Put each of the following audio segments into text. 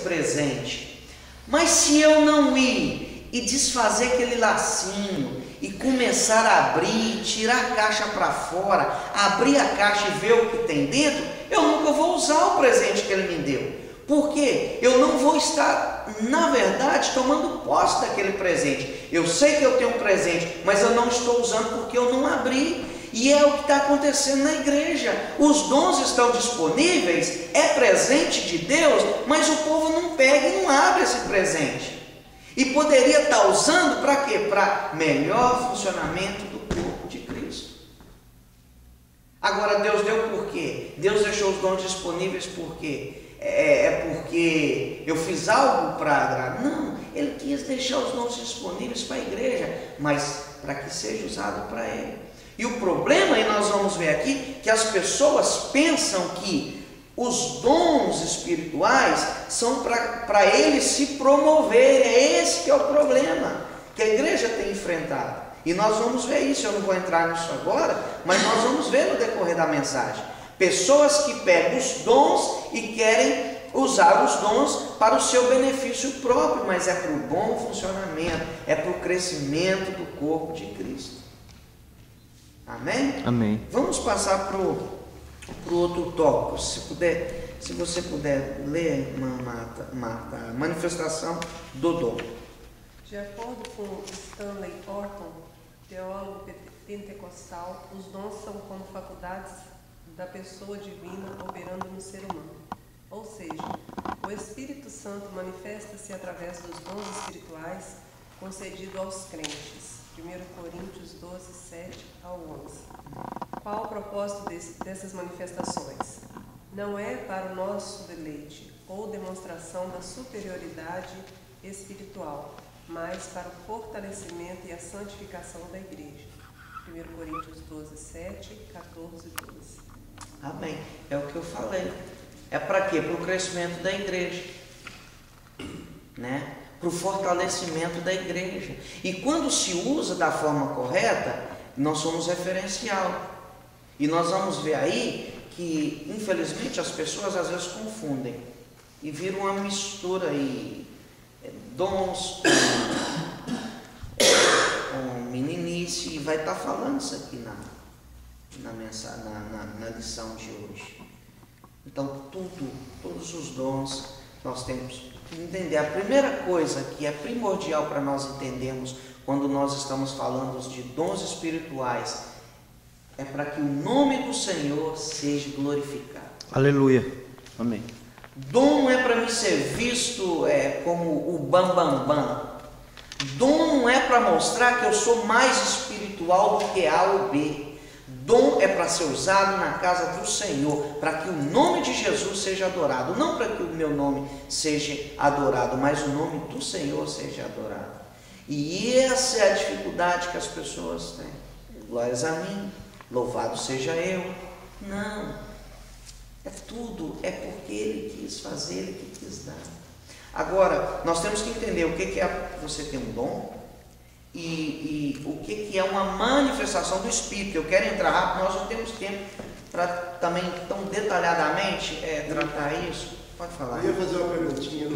presente. Mas se eu não ir e desfazer aquele lacinho e começar a abrir, tirar a caixa para fora, abrir a caixa e ver o que tem dentro, eu nunca vou usar o presente que ele me deu. Por quê? Eu não vou estar, na verdade, tomando posse daquele presente. Eu sei que eu tenho um presente, mas eu não estou usando porque eu não abri. E é o que está acontecendo na igreja. Os dons estão disponíveis, é presente de Deus, mas o povo não pega e não abre esse presente. E poderia estar usando para quê? Para melhor funcionamento do corpo de Cristo. Agora, Deus deu por quê? Deus deixou os dons disponíveis por quê? Porque eu fiz algo para agradar? Não, Ele quis deixar os dons disponíveis para a igreja, mas para que seja usado para Ele. E o problema, e nós vamos ver aqui, que as pessoas pensam que os dons espirituais são para eles se promoverem. É esse que é o problema que a igreja tem enfrentado. E nós vamos ver isso, eu não vou entrar nisso agora, mas nós vamos ver no decorrer da mensagem. Pessoas que pegam os dons e querem usar os dons para o seu benefício próprio, mas é para o bom funcionamento, é para o crescimento do corpo de Cristo. Amém? Amém. Vamos passar para o outro tópico. Se você puder ler, Marta, a manifestação do dom. De acordo com Stanley Orton, teólogo pentecostal, os dons são como faculdades da pessoa divina operando no ser humano. Ou seja, o Espírito Santo manifesta-se através dos dons espirituais concedidos aos crentes. 1 Coríntios 12, 7 ao 11. Qual o propósito dessas manifestações? Não é para o nosso deleite ou demonstração da superioridade espiritual, mas para o fortalecimento e a santificação da igreja. 1 Coríntios 12, 7, 14 e 12. Amém. É o que eu falei. É para quê? Para o crescimento da igreja, né? Para o fortalecimento da igreja. E quando se usa da forma correta, nós somos referencial. E nós vamos ver aí que, infelizmente, as pessoas às vezes confundem e viram uma mistura aí, dons com meninice, e vai estar falando isso aqui na lição de hoje. Então, todos os dons nós temos que entender. A primeira coisa que é primordial para nós entendermos quando nós estamos falando de dons espirituais é para que o nome do Senhor seja glorificado. Aleluia. Amém. Dom não é para me ser visto como o bam. Dom não é para mostrar que eu sou mais espiritual do que A ou B. Dom é para ser usado na casa do Senhor, para que o nome de Jesus seja adorado. Não para que o meu nome seja adorado, mas o nome do Senhor seja adorado. E essa é a dificuldade que as pessoas têm. Glórias a mim, louvado seja eu. Não, é porque Ele quis fazer, Ele que quis dar. Agora, nós temos que entender o que é você ter um dom e o que é uma manifestação do Espírito. Eu quero entrar rápido, nós não temos tempo para também tão detalhadamente tratar isso. Pode falar. Eu ia fazer uma perguntinha.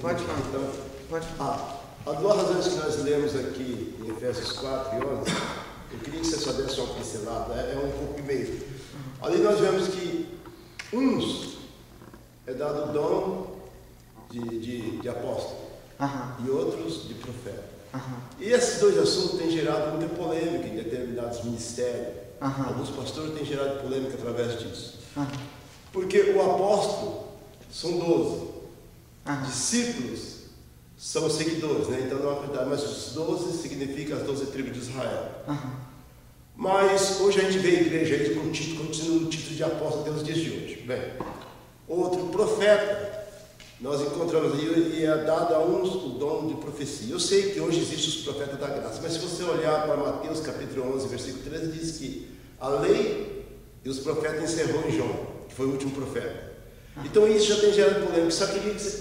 Pode falar. Então, Pode falar. há duas razões que nós lemos aqui em Efésios 4 e 11. Eu queria que você só desse uma pincelada, é um pouco e meio. Ali nós vemos que uns é dado o dom de apóstolo e outros de profeta. E esses dois assuntos têm gerado muita polêmica em determinados ministérios. Alguns pastores têm gerado polêmica através disso. Porque o apóstolo são 12, discípulos são seguidores, né? Então não é verdade, mas os 12 significa as 12 tribos de Israel. Mas hoje a gente vê a igreja aí com o título, continua no título de apóstolo até os dias de hoje. Bem, outro profeta, nós encontramos aí, e é dado a uns o dom de profecia. Eu sei que hoje existem os profetas da graça, mas se você olhar para Mateus capítulo 11, versículo 13, diz que a lei e os profetas encerrou em João, que foi o último profeta. Então isso já tem gerado polêmica. Só queria que você,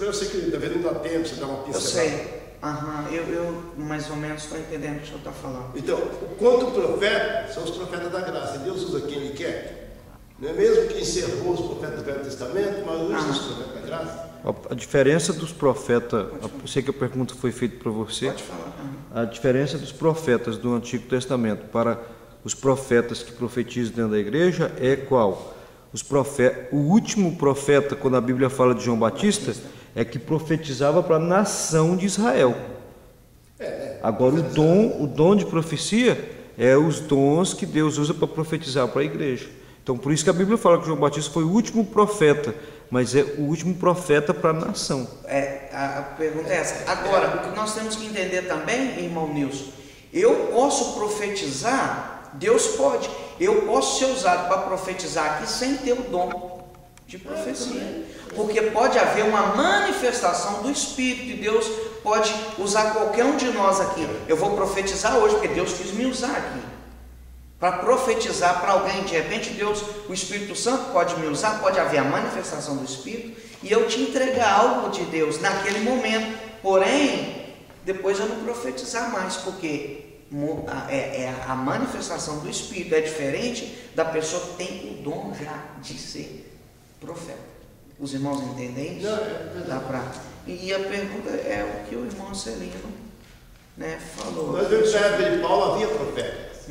talvez não dá tempo, você dá uma pincelada. Eu sei. Eu mais ou menos estou entendendo o que o senhor está falando. Então, quanto profeta, são os profetas da graça. E Deus usa quem Ele quer. Não é mesmo que encerrou os profetas do Velho Testamento, mas usa os profetas da graça. A diferença dos profetas, eu sei que a pergunta foi feita para você. Pode falar. A diferença dos profetas do Antigo Testamento para os profetas que profetizam dentro da igreja é qual? O último profeta, quando a Bíblia fala de João Batista, é que profetizava para a nação de Israel. Agora o dom de profecia é os dons que Deus usa para profetizar para a igreja. Então por isso que a Bíblia fala que João Batista foi o último profeta, mas é o último profeta para a nação. A pergunta é essa. Agora, o que nós temos que entender também, irmão Nilson, eu posso profetizar, Deus pode, eu posso ser usado para profetizar aqui sem ter o dom de profecia, porque pode haver uma manifestação do Espírito e Deus pode usar qualquer um de nós aqui. Eu vou profetizar hoje porque Deus quis me usar aqui para profetizar para alguém. De repente Deus, o Espírito Santo pode me usar, pode haver a manifestação do Espírito e eu te entregar algo de Deus naquele momento, porém depois eu não profetizar mais, porque a manifestação do Espírito é diferente da pessoa que tem o dom já de ser profeta. Os irmãos entendem isso? Dá pra... E a pergunta é o que o irmão Celino, né, falou. Mas na época de Paulo havia profetas.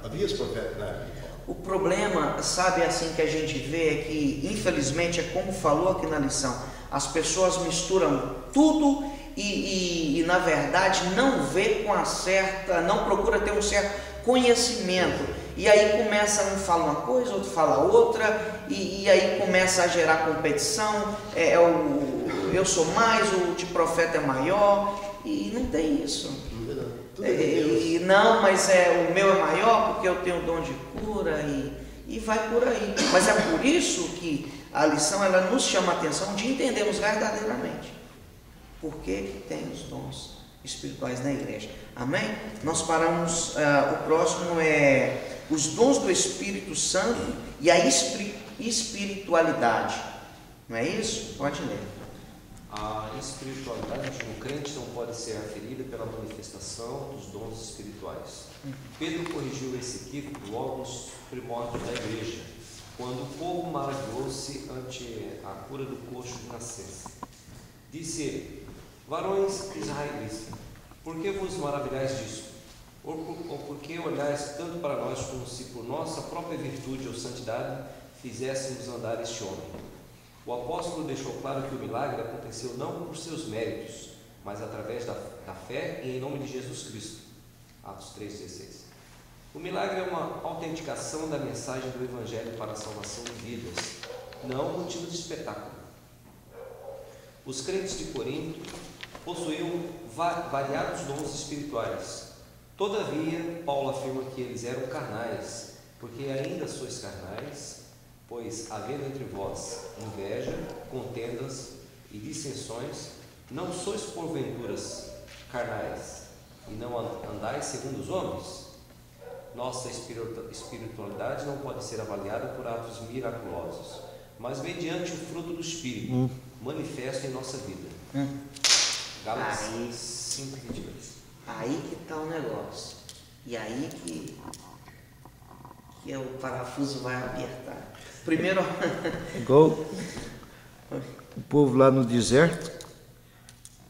Havia os profetas na época de Paulo. O problema, sabe, assim que a gente vê é que, infelizmente, é como falou aqui na lição, as pessoas misturam tudo e na verdade não vê com a certa, não procura ter um certo conhecimento, e aí começa, um fala uma coisa, outro fala outra, e aí começa a gerar competição, eu sou mais, o de profeta é maior, e não tem isso. Não, mas o meu é maior porque eu tenho o dom de cura e vai por aí. Mas é por isso que a lição ela nos chama a atenção de entendermos verdadeiramente por que tem os dons espirituais na igreja. Amém? Nós paramos, o próximo é os dons do Espírito Santo e a espiritualidade. Não é isso? Pode ler. A espiritualidade de um crente não pode ser aferida pela manifestação dos dons espirituais. Pedro corrigiu esse equívoco logo nos primórdios da igreja, quando o povo maravilhou-se ante a cura do coxo de nascença. Disse ele: varões israelitas, por que vos maravilhais disso? Ou por que olhais tanto para nós como se por nossa própria virtude ou santidade fizéssemos andar este homem? O apóstolo deixou claro que o milagre aconteceu não por seus méritos, mas através da fé e em nome de Jesus Cristo. Atos 3,16. O milagre é uma autenticação da mensagem do Evangelho para a salvação de vidas, não motivo de espetáculo. Os crentes de Corinto possuíam variados dons espirituais. Todavia, Paulo afirma que eles eram carnais, porque ainda sois carnais, pois, havendo entre vós inveja, contendas e dissensões, não sois porventuras carnais, e não andais segundo os homens? Nossa espiritualidade não pode ser avaliada por atos miraculosos, mas mediante o fruto do Espírito, manifesto em nossa vida. Gálatas 5:22. Aí que está o negócio. E aí que o parafuso vai apertar. Primeiro, igual o povo lá no deserto,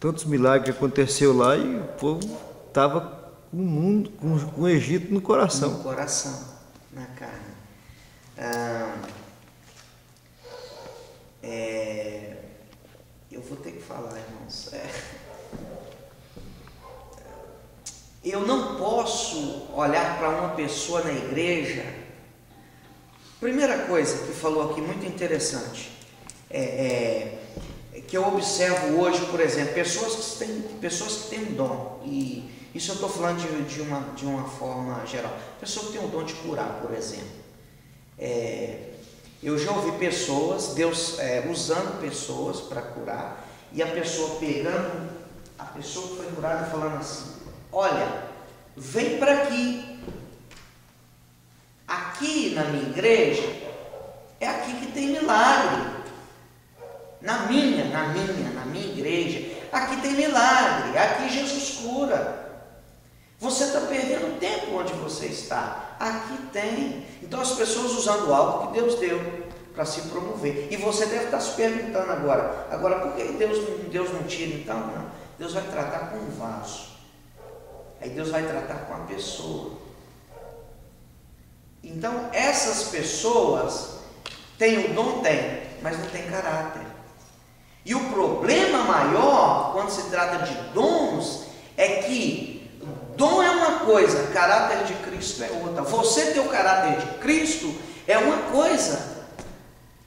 tantos milagres aconteceu lá e o povo estava com o mundo, com o Egito no coração. No coração, na carne. Eu vou ter que falar, irmãos. Eu não posso olhar para uma pessoa na igreja. Primeira coisa que falou aqui, muito interessante, que eu observo hoje, por exemplo, pessoas que têm um dom, e isso eu estou falando de uma forma geral, pessoa que tem um dom de curar, por exemplo. Eu já ouvi pessoas, Deus usando pessoas para curar, e a pessoa pegando a pessoa que foi curada e falando assim: olha, vem para aqui. Aqui na minha igreja, é aqui que tem milagre. Na minha igreja, aqui tem milagre, aqui Jesus cura. Você está perdendo tempo onde você está. Aqui tem. Então as pessoas usando algo que Deus deu. para se promover. E você deve estar se perguntando agora por que Deus não tira então? Não. Deus vai tratar com um vaso. Aí Deus vai tratar com a pessoa. Então essas pessoas têm o dom, mas não têm caráter. E o problema maior, quando se trata de dons, é que dom é uma coisa, caráter de Cristo é outra. Você ter o caráter de Cristo é uma coisa.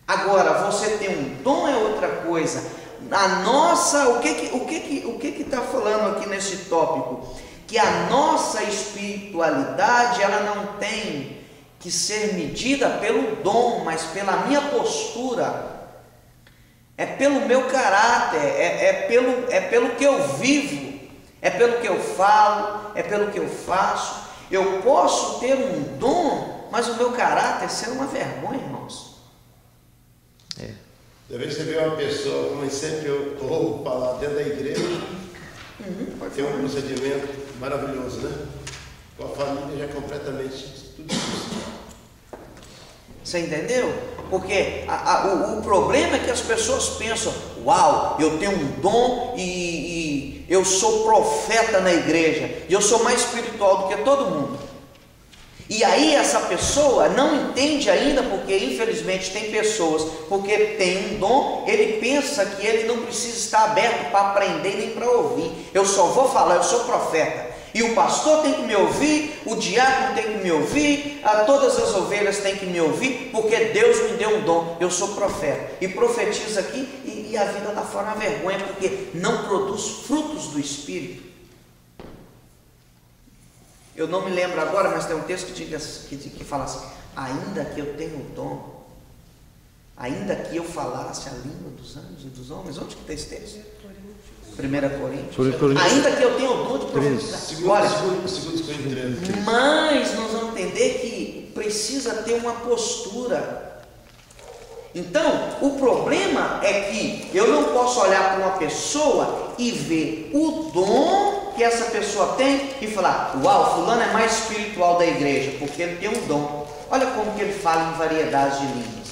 Agora, você ter um dom é outra coisa. A nossa, o que está falando aqui nesse tópico? Que a nossa espiritualidade, ela não tem que ser medida pelo dom, mas pela minha postura. É pelo meu caráter, é pelo que eu vivo, é pelo que eu falo, é pelo que eu faço. Eu posso ter um dom, mas o meu caráter ser uma vergonha, irmãos. Às vezes você vê uma pessoa, como sempre eu ouvo falar dentro da igreja, tem um procedimento maravilhoso, né? Com a família já completamente tudo isso. Você entendeu? Porque o problema é que as pessoas pensam: uau, eu tenho um dom e eu sou profeta na igreja, e eu sou mais espiritual do que todo mundo. E aí essa pessoa não entende ainda, porque infelizmente tem pessoas, porque tem um dom, ele pensa que ele não precisa estar aberto para aprender nem para ouvir. Eu só vou falar, eu sou profeta. E o pastor tem que me ouvir, o diácono tem que me ouvir, todas as ovelhas têm que me ouvir, porque Deus me deu um dom, eu sou profeta. E profetiza aqui, e a vida lá fora é uma vergonha, porque não produz frutos do Espírito. Eu não me lembro agora, mas tem um texto que fala assim: ainda que eu tenha o dom, ainda que eu falasse a língua dos anjos e dos homens. Onde que está esse texto? 1 Coríntios. Ainda que eu tenha o dom de profetizar. Olha, mas nós vamos entender que precisa ter uma postura. Então, o problema é que eu não posso olhar para uma pessoa e ver o dom que essa pessoa tem e falar: uau, fulano é mais espiritual da igreja, porque ele tem um dom. Olha como que ele fala em variedades de línguas.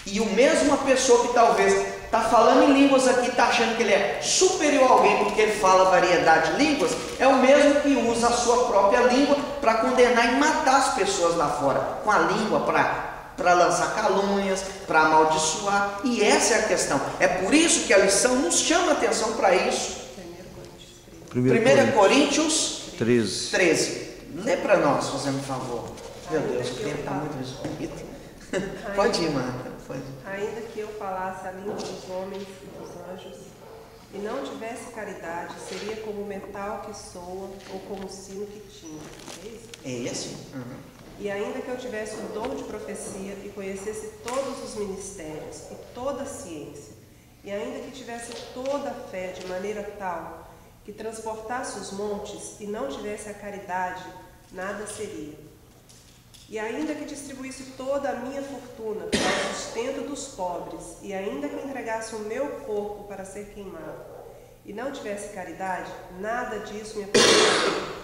E o mesmo a pessoa que talvez está falando em línguas aqui, está achando que ele é superior a alguém porque ele fala variedade de línguas, é o mesmo que usa a sua própria língua para condenar e matar as pessoas lá fora, com a língua para lançar calúnias, para amaldiçoar. E essa é a questão. É por isso que a lição nos chama a atenção para isso. 1 Coríntios 13. Lê para nós, fazendo um favor. Meu Deus, o tempo está muito resumido. Pode ir, Marta. Ainda que eu falasse a língua dos homens e dos anjos, e não tivesse caridade, seria como o metal que soa ou como o sino que tinha. É isso? É assim. E ainda que eu tivesse o dom de profecia e conhecesse todos os ministérios e toda a ciência, e ainda que tivesse toda a fé de maneira tal que transportasse os montes e não tivesse a caridade, nada seria. E ainda que distribuísse toda a minha fortuna para o sustento dos pobres, e ainda que entregasse o meu corpo para ser queimado, e não tivesse caridade, nada disso me aproveitaria.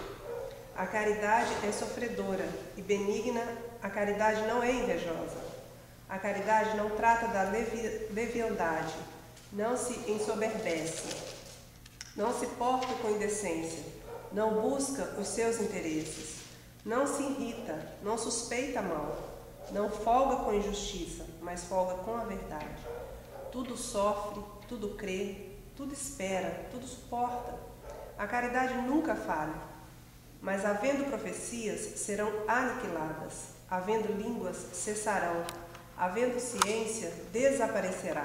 A caridade é sofredora e benigna, a caridade não é invejosa. A caridade não trata da leviandade, não se ensoberbece, não se porta com indecência, não busca os seus interesses. Não se irrita, não suspeita mal, não folga com injustiça, mas folga com a verdade. Tudo sofre, tudo crê, tudo espera, tudo suporta. A caridade nunca falha, mas havendo profecias, serão aniquiladas, havendo línguas, cessarão, havendo ciência, desaparecerá.